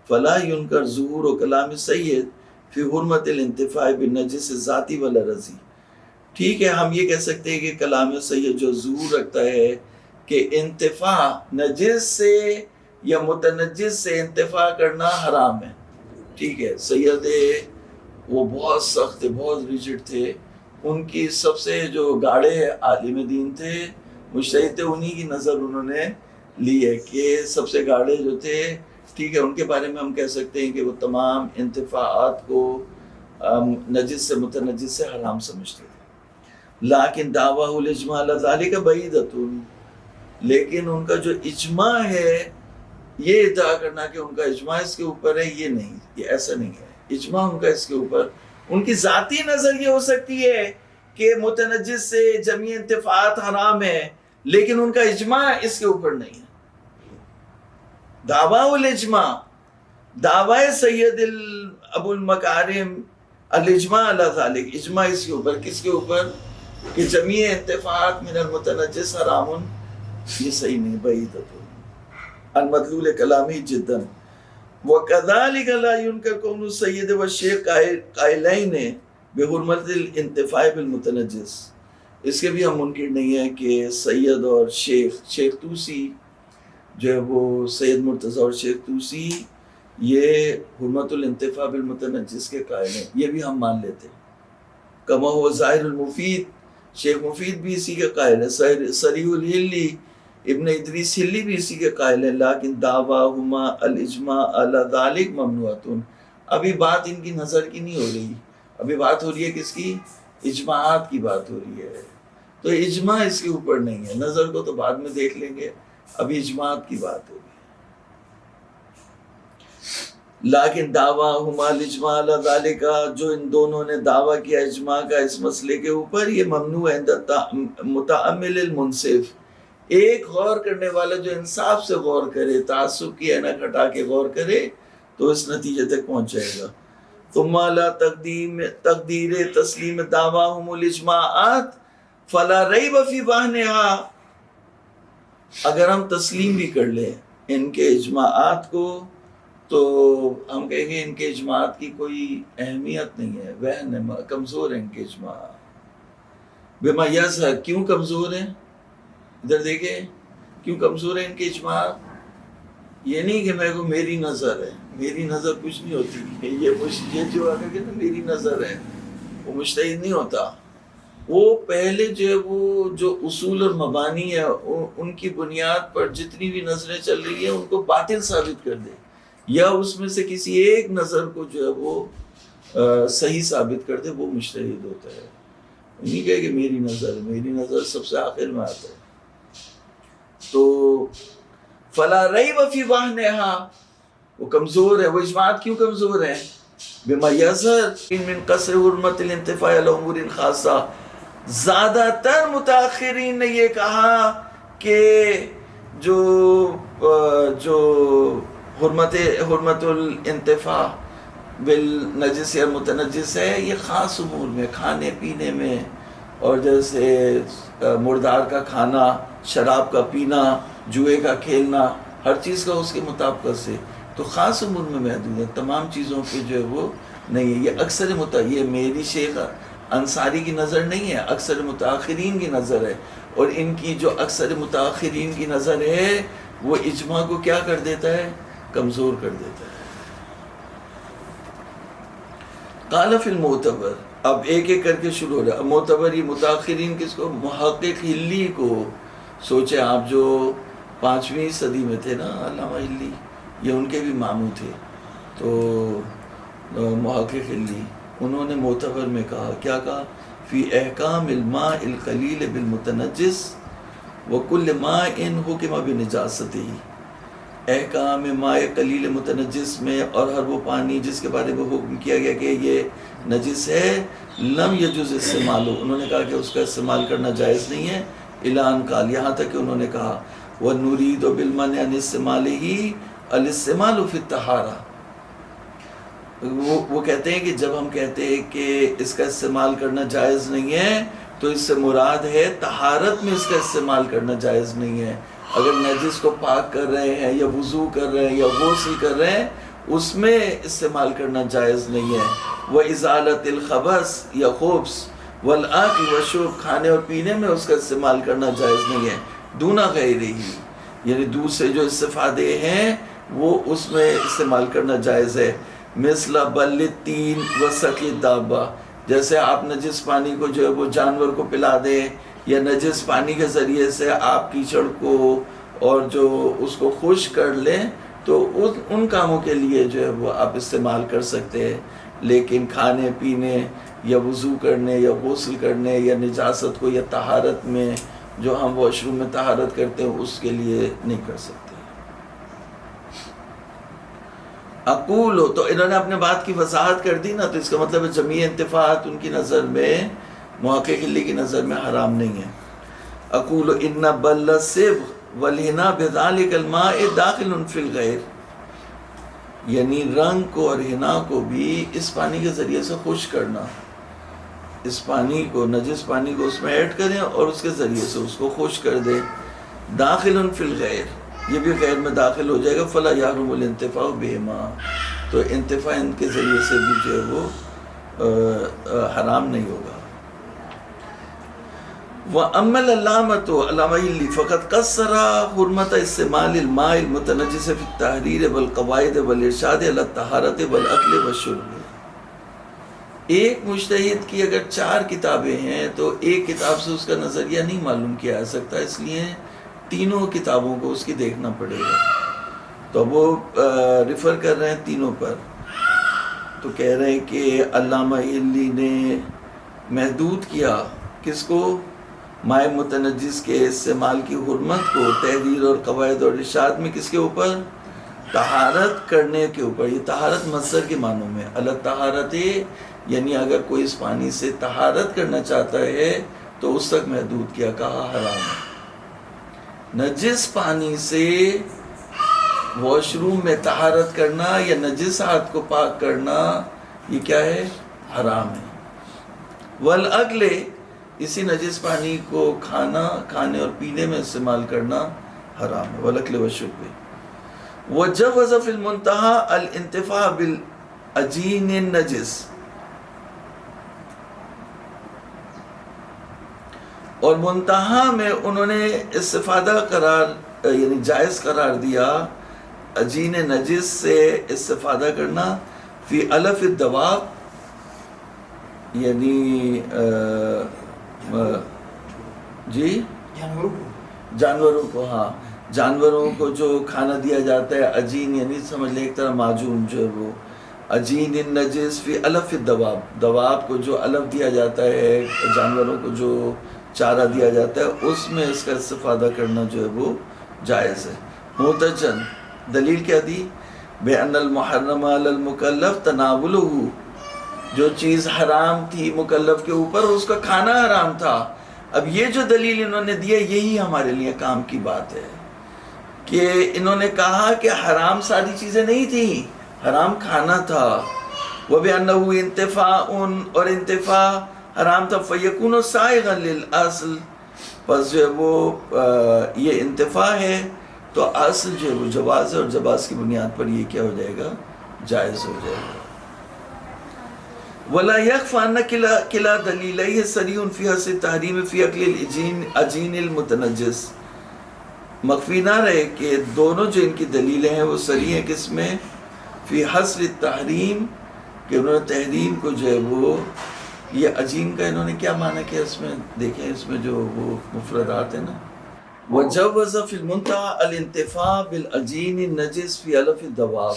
فلا ینکر ظہور و کلام سید فی حرمت الانتفاع بالنجس ذاتی والارضی، ٹھیک ہے ہم یہ کہہ سکتے ہیں کہ کلام سید جو ظہور رکھتا ہے کہ انتفاع نجس سے یا متنجس سے انتفاع کرنا حرام ہے، ٹھیک ہے۔ سید وہ بہت سخت تھے، بہت ریجڈ تھے، ان کی سب سے جو گاڑے عالم دین تھے، مجتہد تھے، انہی کی نظر انہوں نے لی ہے کہ سب سے گاڑے جو تھے، ٹھیک ہے، ان کے بارے میں ہم کہہ سکتے ہیں کہ وہ تمام انتفاعات کو نجس سے متنجس سے حرام سمجھتے تھے۔ لیکن دعویٰ الاجماع علی ذالک بعیدۃ، لیکن ان کا جو اجماع ہے یہ ادعا کرنا کہ ان کا اجماع اس کے اوپر ہے، یہ نہیں، یہ ایسا نہیں ہے۔ اجماع ان کا اس کے اوپر، ان کی ذاتی نظر یہ ہو سکتی ہے کہ متنجس سے جمیع انتفاعات حرام ہے، لیکن ان کا اجماع اس کے اوپر نہیں ہے۔ دعویٰ الاجماع، دعویٰ سید ابو المکارم الاجماع علی ذالک، اجماع اس کے اوپر، کس کے اوپر؟ کہ جمیع انتفاعات من المتنجس حرام، یہ صحیح نہیں، بعیدۃ المدلول کلامی جدا۔ وَكَذَلِكَ لَا يُنْكَرُ كَوْنُ السَّيِّدِ وَالشَّيْخِ قَائِلَيْنِ بِحُرْمَةِ الْانتِفَاعِ بِالْمُتَنَجِّسِ، اس کے بھی ہم منکر نہیں ہیں کہ سید اور شیخ طوسی جو ہے وہ سید مرتضیٰ اور شیخ طوسی یہ حرمت الانتفاع بالمتنجس کے قائل ہیں، یہ بھی ہم مان لیتے ہیں۔ کما ہوا ظاہر المفید، شیخ مفید بھی اسی کے قائل ہے، صریح الہلی ابن ادریس ہلی بھی اسی کے قائل ہے، لیکن دعواہما الاجماع علی ذالک ممنوعۃ، ابھی بات ان کی نظر کی نہیں ہو رہی، ابھی بات ہو رہی ہے کس کی؟ اجماعات کی بات ہو رہی ہے، تو اجماع اس کے اوپر نہیں ہے، نظر کو تو بعد میں دیکھ لیں گے، ابھی اجماعات کی بات ہو رہی ہے۔ لیکن دعواہما الاجماع علی ذالک، جو ان دونوں نے دعویٰ کیا اجماع کا اس مسئلے کے اوپر، یہ ممنوع ہے عند متأمل المنصف، ایک غور کرنے والا جو انصاف سے غور کرے، تعصب کی اینک ہٹا کے غور کرے تو اس نتیجے تک پہنچ جائے گا۔ ثم لا تقدیر تسلیم دعواہم الاجماعات فلا ریب فی بہنہا، اگر ہم تسلیم بھی کر لیں ان کے اجماعات کو تو ہم کہیں گے ان کے اجماعات کی کوئی اہمیت نہیں ہے، وہن ہے، کمزور ہیں ان کے اجماعات۔ بما یظہر، کیوں کمزور ہیں؟ ادھر دیکھیں کیوں کمزور ہے ان کے اجماعات؟ یہ نہیں کہ میں کو میری نظر ہے، میری نظر کچھ نہیں ہوتی، یہ جو آگے کہ میری نظر ہے، وہ مجتہد نہیں ہوتا، وہ پہلے جو ہے وہ جو اصول اور مبانی ہے ان کی بنیاد پر جتنی بھی نظریں چل رہی ہیں ان کو باطل ثابت کر دے، یا اس میں سے کسی ایک نظر کو جو ہے وہ صحیح ثابت کر دے، وہ مجتہد ہوتا ہے۔ نہیں کہے کہ میری نظر ہے، میری نظر سب سے آخر میں آتا ہے۔ تو فلا ریب فی بہنہا، وہ کمزور ہے، وہ اجماعات کیوں کمزور ہیں؟ بما یظہر من قصر حرمت الانتفاع علی امور خاصہ، زیادہ تر متاخرین نے یہ کہا کہ جو حرمت الانتفاع بالنجس یا متنجس ہے یہ خاص امور میں، کھانے پینے میں، اور جیسے مردار کا کھانا، شراب کا پینا، جوئے کا کھیلنا، ہر چیز کا اس کے مطابقت سے، تو خاص امور میں محدود ہے، تمام چیزوں پہ جو ہے وہ نہیں ہے۔ یہ اکثر یہ میری شیخ انصاری کی نظر نہیں ہے، اکثر متاخرین کی نظر ہے، اور ان کی جو اکثر متاخرین کی نظر ہے وہ اجماع کو کیا کر دیتا ہے؟ کمزور کر دیتا ہے۔ قال فی المعتبر، اب ایک ایک کر کے شروع ہو رہا ہے۔ معتبری متاخرین کس کو؟ محقق ہلی کو۔ سوچے آپ جو 5ویں صدی میں تھے نا علامہ ہلی، یہ ان کے بھی ماموں تھے، تو محقق ہلی انہوں نے معتبر میں کہا، کیا کہا؟ فی احکام الماء القلیل بالمتنجس وکل ماء حکم بنجاستہ، احکام ماء قلیل متنجس میں اور ہر وہ پانی جس کے بارے میں حکم کیا گیا کہ یہ نجس ہے، لم یجوز استعمال، انہوں نے کہا کہ اس کا استعمال کرنا جائز نہیں ہے، اعلان قال، یہاں تک کہ انہوں نے کہا وَنُرِيدُ بِالْمَنْعِ عَنِ اسْتِعْمَالِهِ الْاِسْتِعْمَالُ فِي الطَّهَارَةِ، وہ کہتے ہیں کہ جب ہم کہتے ہیں کہ اس کا استعمال کرنا جائز نہیں ہے تو اس سے مراد ہے طہارت میں اس کا استعمال کرنا جائز نہیں ہے۔ اگر نجس کو پاک کر رہے ہیں یا وضو کر رہے ہیں یا غسل کر رہے ہیں اس میں استعمال کرنا جائز نہیں ہے۔ وَإِزَالَةِ الْخَبَثِ یا خبث وَالْأَكْلِ وَالشُّرْبِ، کھانے اور پینے میں اس کا استعمال کرنا جائز نہیں ہے، دون غیرہ، یعنی دوسرے جو استفادے ہیں وہ اس میں استعمال کرنا جائز ہے۔ مثل بل التین وسقی الدابہ، جیسے آپ نجس پانی کو جو ہے وہ جانور کو پلا دیں، یا نجس پانی کے ذریعے سے آپ کیچڑ کو اور جو اس کو خشک کر لیں تو ان کاموں کے لیے جو ہے وہ آپ استعمال کر سکتے ہیں، لیکن کھانے پینے یا وضو کرنے یا غسل کرنے یا نجاست کو یا طہارت میں جو ہم واش روم میں طہارت کرتے ہیں اس کے لیے نہیں کر سکتے۔ اقول ہو تو انہوں نے اپنے بات کی وضاحت کر دی نا، تو اس کا مطلب ہے جمیع انتفاعات ان کی نظر میں، محقق ہلی کی نظر میں حرام نہیں ہے۔ اقول ان بل الصبغ والحنا بذلک الماء داخل فی الغیر، یعنی رنگ کو اور حنا کو بھی اس پانی کے ذریعے سے خشک کرنا، اس پانی کو، نجس پانی کو اس میں ایڈ کریں اور اس کے ذریعے سے اس کو خشک کر دیں، داخل فی الغیر، یہ بھی غیر میں داخل ہو جائے گا، فلا یحرم الانتفاع بہما، تو انتفاع ان کے ذریعے سے بھی جو ہے وہ حرام نہیں ہوگا۔ وَأَمَّا الْعَلَّامَةُ علامہ ہلی فقط قصر حرمت استعمال الماء المتنجس فی التحریر والقواعد والارشاد علی الطہارۃ والاکل والشرب، ایک مجتہد کی اگر 4 کتابیں ہیں تو ایک کتاب سے اس کا نظریہ نہیں معلوم کیا جا سکتا، اس لیے تینوں کتابوں کو اس کی دیکھنا پڑے گا، تو وہ ریفر کر رہے ہیں تینوں پر، تو کہہ رہے ہیں کہ علامہ ہلی نے محدود کیا کس کو؟ مائع متنجس کے استعمال کی حرمت کو تحریر اور قواعد اور ارشاد میں، کس کے اوپر؟ طہارت کرنے کے اوپر، یہ طہارت مصدر کے معنوں میں، اللہ طہارت، یعنی اگر کوئی اس پانی سے طہارت کرنا چاہتا ہے تو اس تک محدود کیا، کہا حرام ہے۔ نجس پانی سے واش روم میں طہارت کرنا یا نجسات کو پاک کرنا یہ کیا ہے؟ حرام ہے۔ والاکل، اسی نجس پانی کو کھانے اور پینے میں استعمال کرنا حرام ہے، والاکل والشرب۔ وجوز فی المنتہی الانتفاع بالعجین النجس، اور منتہا میں انہوں نے استفادہ یعنی جائز قرار دیا عجین نجس سے استفادہ کرنا، فی علف الدواب، یعنی جی جانوروں کو، ہاں جانوروں کو جو کھانا دیا جاتا ہے، عجین یعنی سمجھ لیں ایک طرح معجون جو ہے وہ، عجین النجس فی علف الدواب، دواب کو جو علف دیا جاتا ہے، جانوروں کو جو چارہ دیا جاتا ہے، اس میں اس کا استفادہ کرنا جو ہے وہ جائز ہے۔ محتجن، دلیل کیا دی؟ بِأَنَّ الْمُحَرَّمَ عَلَى الْمُكَلَّفِ تَنَاوُلُهُ، جو چیز حرام تھی مکلف کے اوپر اس کا کھانا حرام تھا۔ اب یہ جو دلیل انہوں نے دی ہے یہی ہمارے لیے کام کی بات ہے، کہ انہوں نے کہا کہ حرام ساری چیزیں نہیں تھیں، حرام کھانا تھا۔ وَبِأَنَّهُ انتفاع، اور انتفاع حرام تھا، فَيَكُونُ سَائِغًا لِلْأَصْلِ، پس جو ہے وہ یہ انتفاع ہے تو اصل جو ہے وہ جواز ہے، اور جواز کی بنیاد پر یہ کیا ہو جائے گا؟ جائز ہو جائے گا۔ ولا يخفى أن كلا دليليه صريح في حث التحريم في أكل العجين المتنجس. مخفی نہ رہے کہ دونوں جو ان کی دلیلیں ہیں وہ صریح ہیں کس میں؟ فی حصر التحریم، کہ انہوں نے تحریم کو جو ہے وہ، یہ عجین کا انہوں نے کیا معنی کیا اس میں دیکھیں، اس میں جو وہ مفردات ہیں نا، وجوز فی المنتہى الانتفاع بالعجین النجس فی علف الدواب،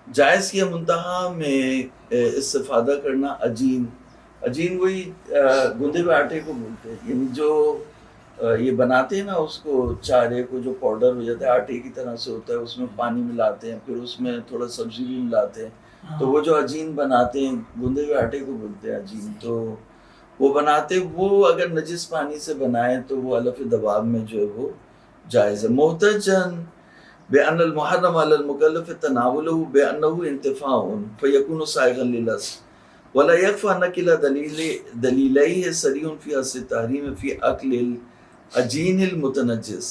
جائز کیا منتہا میں استفادہ کرنا عجین وہی گندے ہوئے آٹے کو بولتے ہیں، یعنی جو یہ بناتے ہیں نا اس کو، چارے کو جو پاؤڈر ہو جاتا ہے آٹے کی طرح سے ہوتا ہے، اس میں پانی ملاتے ہیں، پھر اس میں تھوڑا سبزی بھی ملاتے ہیں، تو وہ جو عجین بناتے ہیں گندے ہوئے آٹے کو بولتے ہیں عجین، تو وہ بناتے، وہ اگر نجس پانی سے بنائیں تو وہ علف دواب میں جو ہے وہ جائز ہے. محتجن بأن المحرم على المكلف تناوله بأنه انتفاع فيكون سائغا للأصل ولا يخفى أن كلا دليليه صريح في حث التحريم في أكل العجين المتنجس.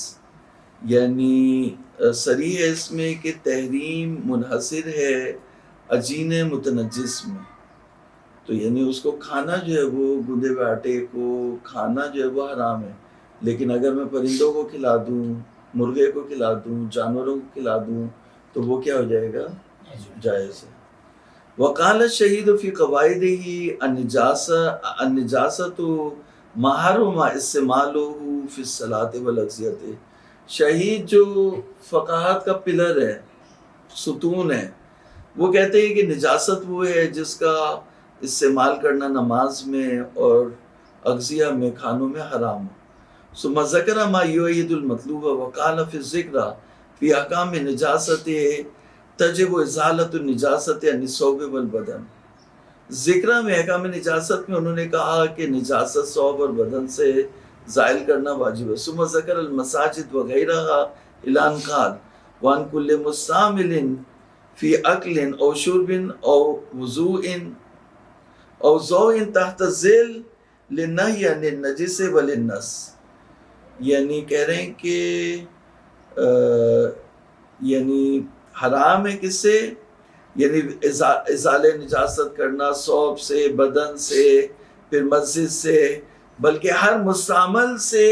یعنی صریح ہے اس میں کہ تحریم منحصر ہے عجین متنجس میں، تو یعنی اس کو کھانا جو ہے وہ گندے ہوئے آٹے کو کھانا جو ہے وہ حرام ہے، لیکن اگر میں پرندوں کو کھلا دوں، مرغے کو کھلا دوں، جانوروں کو کھلا دوں تو وہ کیا ہو جائے گا؟ جائز ہے. وقال الشہید فی قواعدہ النجاسۃ ما حرم استعمالہ فی الصلاۃ والاغذیہ. شہید جو فقاہت کا پلر ہے، ستون ہے، وہ کہتے ہیں کہ نجاست وہ ہے جس کا استعمال کرنا نماز میں اور اغذیہ میں، کھانوں میں حرام ہو. ثم ذکر ما یؤید المطلوب وقال فی الذکر فی احکام نجاست تجب ازالۃ النجاست عن الثوب والبدن. ذکر میں احکام نجاست میں انہوں نے کہا کہ نجاست ثوب اور بدن سے زائل کرنا واجب ہے. ثم ذکر المساجد وغیرہ الی ان قال وان کل مستعمل فی اکل او شرب او وضوء او ضوء تحت الظل للنہی عن النجس وللنس. یعنی کہہ رہے ہیں کہ یعنی حرام ہے کس سے؟ یعنی ازالہ نجاست کرنا ثوب سے، بدن سے، پھر مسجد سے، بلکہ ہر مستعمل سے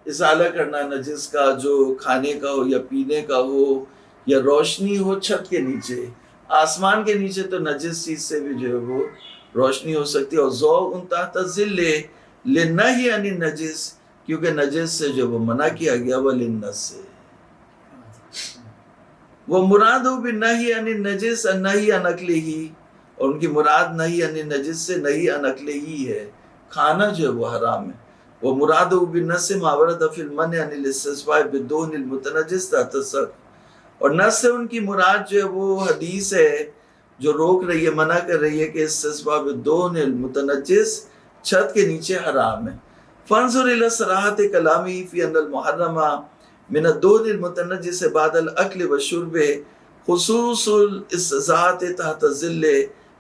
ازالہ کرنا نجس کا، جو کھانے کا ہو یا پینے کا ہو یا روشنی ہو چھت کے نیچے، آسمان کے نیچے تو نجس چیز سے بھی جو ہے وہ روشنی ہو سکتی ہے. اور ضوء تحت الظل للنہی عن النجس، کیونکہ نجس سے جو وہ منع کیا گیا، وللنس سے. وہ مراد بالنہی عن النجس النہی عن اکلہ، اور ان کی مراد نہی عن النجس سے نہی عن اکلہ ہے، کھانا جو ہے وہ حرام ہے. وہ مراد بالنس ما ورد فی المنع عن الاستسقاء بالدہن المتنجس تحت السقف. اور نس سے ان کی مراد جو ہے وہ حدیث ہے جو روک رہی ہے، منع کر رہی ہے کہ استسقاء بالدہن المتنجس چھت کے نیچے حرام ہے. فانظر الى صراحت کلامی فی ان المحرم من الدہن المتنجس بعد الاکل والشرب خصوص الاستزاعت تحت الظل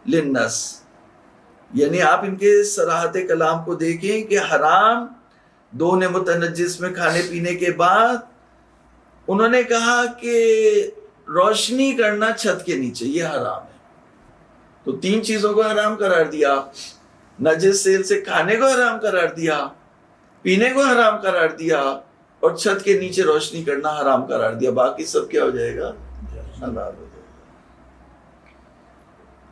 للنس. یعنی آپ ان کے صراحت کلام کو دیکھیں کہ حرام دہن متنجس میں کھانے پینے کے بعد انہوں نے کہا کہ روشنی کرنا چھت کے نیچے یہ حرام ہے. تو تین چیزوں کو حرام قرار دیا، نجس تیل سے کھانے کو حرام قرار دیا، پینے کو حرام قرار دیا، اور چھت کے نیچے روشنی کرنا حرام قرار دیا. باقی سب کیا ہو جائے گا؟ حلال ہو جائے گا.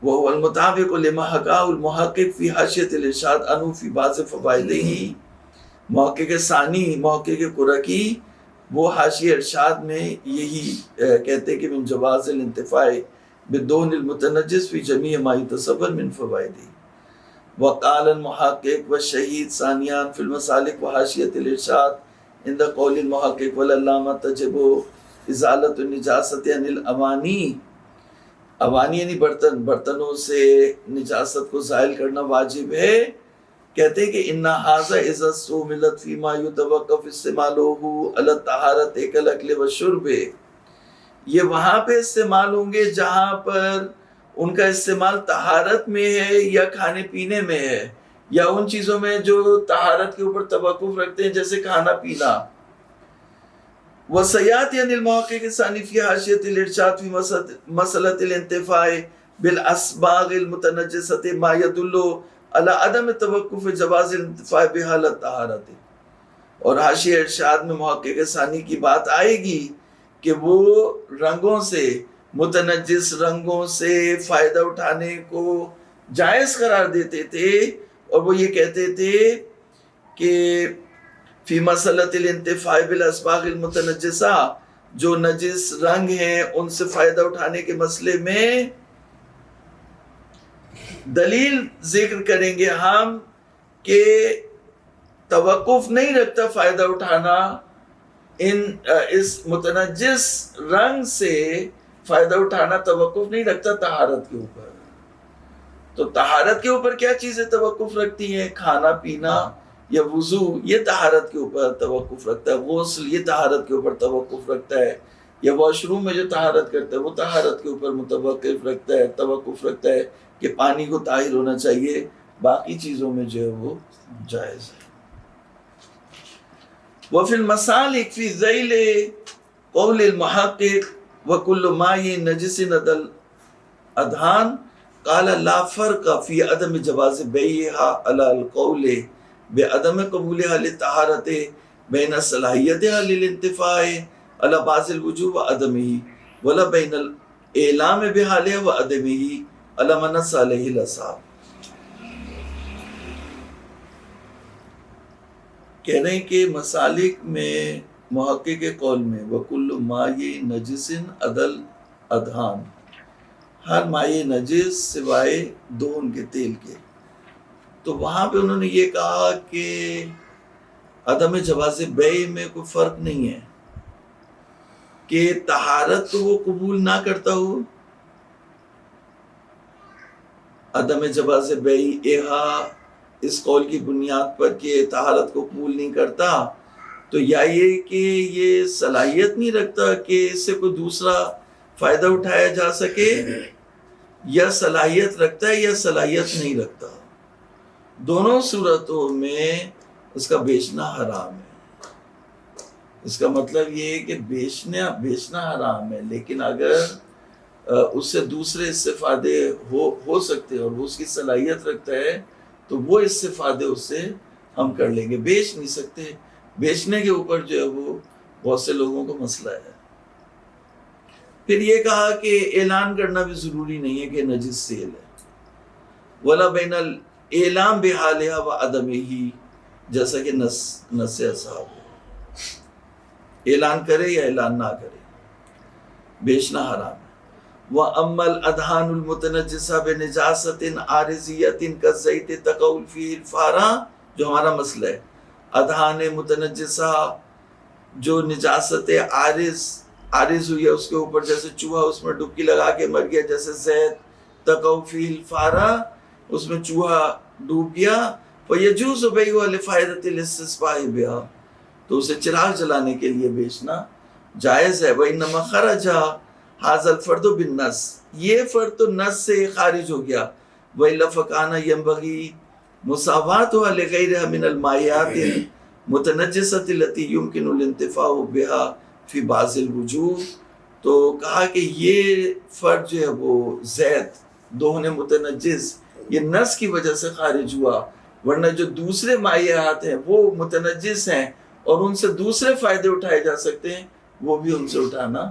وہ المطابق لما حکا المحقق فی حاشیۃ الارشاد عنہ فی بعض فوائدہ. محقق ثانی، محقق قرقی، وہ حاشیہ ارشاد میں یہی کہتے کہ من جواز الانتفاع بالدہن المتنجس فی جمیع ما یتصور من فوائدہ. وقال المحقق والشہید ثانیان فی المسالک وحاشیۃ الارشاد عند قول المحقق والعلامہ تجب ازالۃ النجاست عن الاوانی. اوانی یعنی برتن، برتنوں سے نجاست کو زائل کرنا واجب ہے. کہتے ہیں کہ ان ھذا اذا استعملت فيما يتوقف استعماله على الطہارۃ كالاكل والشرب. یہ وہاں پہ استعمال ہوں گے جہاں پر ان کا استعمال طہارت میں ہے یا کھانے پینے میں ہے، یا ان چیزوں میں جو طہارت کے اوپر توقف رکھتے ہیں جیسے کھانا پینا. وسیات یعنی المحقق ثانی فی حاشیۃ الارشاد فی مسئلۃ الانتفاع بالاسباغ المتنجسۃ ما يدل على عدم توقف جواز الانتفاع بحالت طہارت. اور حاشیہ ارشاد میں محقق ثانی کی بات آئے گی کہ وہ رنگوں سے، متنجس رنگوں سے فائدہ اٹھانے کو جائز قرار دیتے تھے، اور وہ یہ کہتے تھے کہ فی مسئلۃ الانتفاع بالاسباغ المتنجسہ، جو نجس رنگ ہیں ان سے فائدہ اٹھانے کے مسئلے میں دلیل ذکر کریں گے ہم کہ توقف نہیں رکھتا فائدہ اٹھانا اس متنجس رنگ سے، فائدہ اٹھانا توقف نہیں رکھتا طہارت کے اوپر. تو طہارت کے اوپر کیا چیزیں توقف رکھتی ہیں؟ کھانا پینا یا وضو، یہ طہارت کے اوپر توقف رکھتا ہے. غسل یہ طہارت کے اوپر توقف رکھتا ہے. یا واش روم میں جو طہارت کرتا ہے وہ طہارت کے اوپر توقف رکھتا ہے کہ پانی کو طاہر ہونا چاہیے. باقی چیزوں میں جو ہے وہ جائز ہے. وفي المسالك في ذيل قول المحقق وكل ماء نجس ندل أدهان قال لا فرق في عدم جواز بيعها على القول بعدم قبولها للطهارة بين صلاحيتها للانتفاع على بعض الوجوب وعدمه ولا بين الإعلام بحالها وعدمه على من نص عليه الأصحاب. کہہ رہے ہیں کہ مسالک میں محقق کے قول میں وَكُلُّ مَائِ نَجِسٍ عَدَلْ أَدْهَانِ، ہر مائع نجس سوائے دہن کے تیل کے. تو وہاں پہ انہوں نے یہ کہا کہ عدم جواز بیع میں کوئی فرق نہیں ہے کہ طہارت کو وہ قبول نہ کرتا ہو. عدم جواز بیع ایہا اس قول کی بنیاد پر کہ طہارت کو قبول نہیں کرتا، تو یا یہ کہ یہ صلاحیت نہیں رکھتا کہ اس سے کوئی دوسرا فائدہ اٹھایا جا سکے، یا صلاحیت رکھتا ہے یا صلاحیت نہیں رکھتا. دونوں صورتوں میں اس کا بیچنا حرام ہے. اس کا مطلب یہ ہے کہ بیچنا حرام ہے، لیکن اگر اس سے دوسرے استفادے ہو سکتے اور وہ اس کی صلاحیت رکھتا ہے تو وہ استفادے اس سے ہم کر لیں گے. بیچ نہیں سکتے. بیچنے کے اوپر جو ہے وہ بہت سے لوگوں کو مسئلہ ہے. پھر یہ کہا کہ اعلان کرنا بھی ضروری نہیں ہے کہ نجس سیل ہے. ولا بین الاعلام بحالها وعدمه، جیسا کہ نص اصحاب ہے، اعلان کرے یا اعلان نہ کرے، بیچنا حرام ہے. وَأَمَّا الْأَدْهَانُ الْمُتَنَجِّسَةُ بِنِجَاسَةٍ عَارِضِيَّةٍ كَالزَّيْتِ تَقَعُ فِيهِ الْفَارَةُ، جو ہمارا مسئلہ ہے. ادھان متنجسہ جو نجاست عارض ہوئی ہے اس کے اوپر، جیسے چوہا اس میں ڈبکی لگا کے مر گیا، جیسے زید تَقَعُ فِيهِ الْفَارَةُ اس میں چوہا ڈوب گیا. فَيَجُوزُ بَيْعُهَا لِفَائِدَةِ الِاسْتِسْقَاءِ بِهَا، تو اسے چراغ جلانے کے لیے بیچنا جائز ہے. وَإِنَّمَا خَرَجَ حاضر الفرد بالنص، یہ فرد تو نص سے خارج ہو گیا. وَإِلَّا فَكَانَ يَنبَغِي مُسَاوَاتُهَا لِغَيْرِهَا مِنَ الْمَائِعَاتِ الْمُتَنَجِّسَةِ الَّتِي يُمْكِنُ الْانْتِفَاعُ بِهَا فِي بَعْضِ الْوُجُوهِ. تو کہا کہ یہ فرد جو ہے وہ زید دہن متنجس یہ نص کی وجہ سے خارج ہوا، ورنہ جو دوسرے مائعات ہیں وہ متنجس ہیں اور ان سے دوسرے فائدے اٹھائے جا سکتے ہیں، وہ بھی ان سے اٹھانا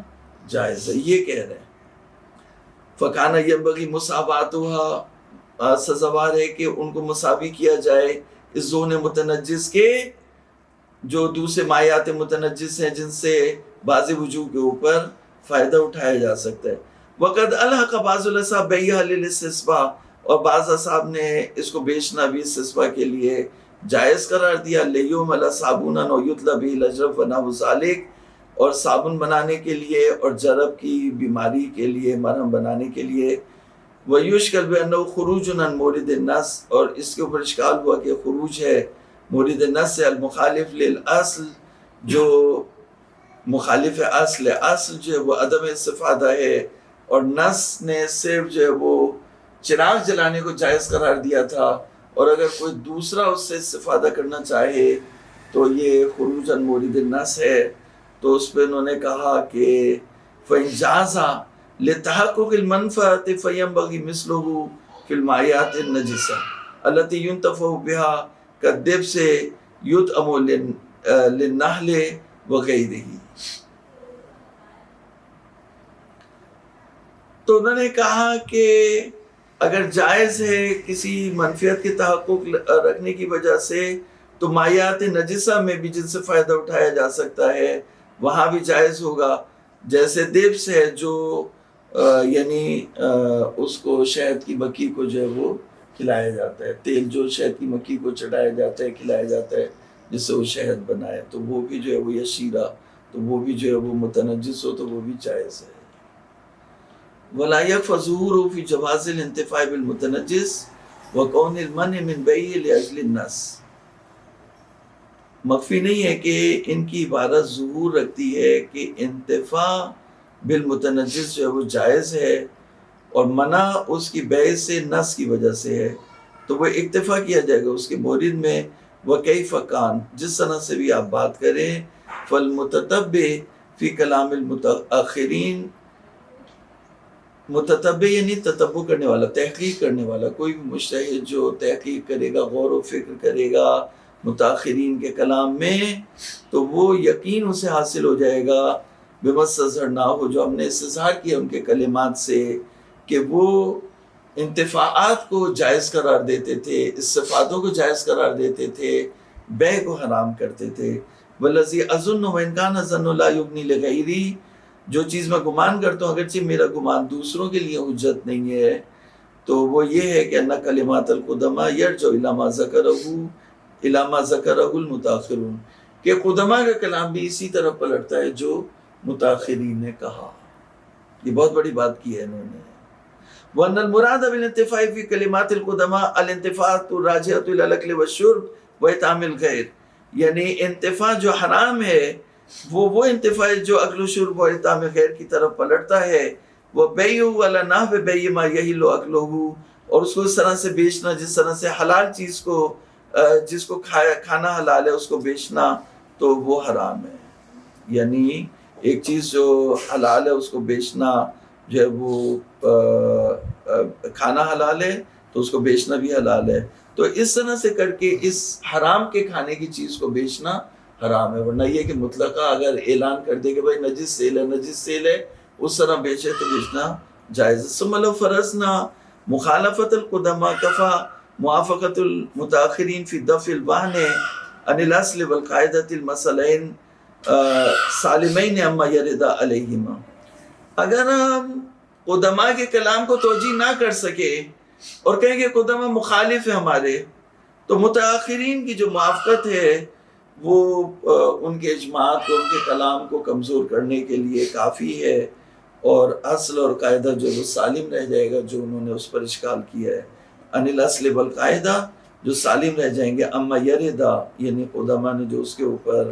جائز ہے. یہ کہہ رہے ہیں فَكَانَ يَنبَغِي مُسَاوَاتُهَا، سزاوار ہے کہ ان کو مساوی کیا جائے اس دہن متنجس کے جو دوسرے مائعات متنجس ہیں جن سے بعض وجوہ کے اوپر فائدہ اٹھایا جا سکتا ہے. وَقَدْ أَلْحَقَ بَعْضُ الْأَصْحَابِ بَيْعَهَا لِلِاسْتِسْقَاءِ، اور بعض اصحاب نے اس کو بیچنا بھی استسقاء کے لیے جائز قرار دیا. لِيُعْمَلَ صَابُونًا أَوْ يُطْلَبَ بِهِ الْأَجْرَبُ وَنَحْوُ ذَلِكَ، اور صابن بنانے کے لیے اور جرب کی بیماری کے لیے مرہم بنانے کے لیے. وَيُشْكَلْ بِأَنَّهُ خُرُوجٌ عَنْ مَوْرِدِ النَّص، اور اس کے اوپر اشکال ہوا کہ خروج ہے مورد النص سے، المخالف للأصل، جو مخالف اصل ہے. اصل جو ہے وہ عدم استفادہ ہے، اور نص نے صرف جو ہے وہ چراغ جلانے کو جائز قرار دیا تھا، اور اگر کوئی دوسرا اس سے استفادہ کرنا چاہے تو یہ خروج عن مورد النص ہے. تو اس پہ انہوں نے کہا کہ فَإِن جَازَ لتحقق المنفعة فينبغي مثله في المائعات النجسة التي ينتفع بها كالدبس يطعم للنحل وغيره. تو انہوں نے کہا کہ اگر جائز ہے کسی منفعت کے تحقق رکھنے کی وجہ سے تو مائعات نجسہ میں بھی جن سے فائدہ اٹھایا جا سکتا ہے وہاں بھی جائز ہوگا. جیسے دیبس ہے جو یعنی اس کو شہد کی مکھی کو جو ہے وہ کھلایا جاتا ہے، تیل جو شہد کی مکھی کو چڑھایا جاتا ہے کھلایا جاتا ہے جس سے وہ شہد بنائے، تو وہ بھی جو ہے وہ یا شیرہ تو وہ بھی جو ہے وہ متنجس ہو تو وہ بھی جائز ہے. ولا يكفى ظهوره في جواز الانتفاع بالمتنجس وكون المنع من بيعه لاجل النص. مخفی نہیں ہے کہ ان کی عبارت ظہور رکھتی ہے کہ انتفاع بالمتنجس جو ہے وہ جائز ہے اور منع اس کی بیع سے نص کی وجہ سے ہے، تو وہ اکتفا کیا جائے گا اس کے مورد میں. وکیف کان، جس طرح سے بھی آپ بات کریں، فالمتتبع فی کلام المتاخرین، متتبع یعنی تتبع کرنے والا، تحقیق کرنے والا، کوئی بھی مجتہد جو تحقیق کرے گا، غور و فکر کرے گا متاخرین کے کلام میں، تو وہ یقین اسے حاصل ہو جائے گا بمستظہرنا ہو، جو ہم نے استظہار کیا ان کے کلمات سے کہ وہ انتفاعات کو جائز قرار دیتے تھے، استفادوں کو جائز قرار دیتے تھے، بیع کو حرام کرتے تھے. والذی اظن وان کان ظن لا یغنی لغیری، جو چیز میں گمان کرتا ہوں اگرچہ میرا گمان دوسروں کے لیے حجت نہیں ہے، تو وہ یہ ہے کہ ان کلمات القدماء یرجع الی ما ذکرہ المتاخرون، کہ قدماء کا کلام بھی اسی طرف پلٹتا ہے جو متاخرین نے کہا. یہ بہت بڑی بات کی ہے انہوں نے. وَأَنَّ الْمُرَادَ بِالْانْتِفَاعِ فِي كَلِمَاتِ الْقُدَمَاءِ الْانْتِفَاعَةُ الرَّاجِعَةُ إِلَى الْأَكْلِ وَالشُّرْبِ وَإِطْعَامِ الْغَيْرِ، یعنی انتفاع جو حرام ہے وہ انتفاع جو اکل و شرب و اطعام غیر کی طرف پلٹتا ہے. وہ بیع علی نحو بیع ما یحل اکلہ، اور اس کو اس طرح سے بیچنا جس طرح سے حلال چیز کو جس کو کھانا حلال ہے اس کو بیچنا تو وہ حرام ہے. یعنی ایک چیز جو حلال ہے اس کو بیچنا جو ہے وہ کھانا حلال ہے تو اس کو بیچنا بھی حلال ہے. تو اس طرح سے کر کے اس حرام کے کھانے کی چیز کو بیچنا حرام ہے. ورنہ یہ کہ مطلقہ اگر اعلان کر دے کہ بھائی نجس سیل ہے اس طرح بیچے تو بیچنا جائز. ثم لو فرضنا مخالفت القدماء کفا موافقت المتاخرین فی دفع الوہن عن الاصل والقاعدۃ المسئلین سالمین اما یرد علیہما. اگر ہم قدماء کے کلام کو توجیہ نہ کر سکے اور کہیں کہ قدماء مخالف ہیں ہمارے، تو متاخرین کی جو موافقت ہے وہ ان کے اجماعات کو، ان کے کلام کو کمزور کرنے کے لیے کافی ہے، اور اصل اور قاعدہ جو وہ سالم رہ جائے گا جو انہوں نے اس پر اشکال کیا ہے. ان الاصل والقاعدہ جو سالم رہ جائیں گے، اما یردا یعنی قدماء نے جو اس کے اوپر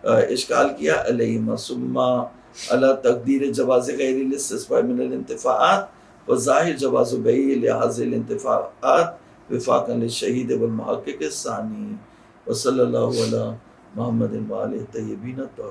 اشکال کیا، علیہما ثم علی تقدیر جواز غیر الاستثناء من الانتفاعات وظاہر جواز بیع لهذه الانتفاعات وفاقا للشہید والمحقق الثانی. وصلی اللہ علی محمد وآلہ الطیبین الطاہرین.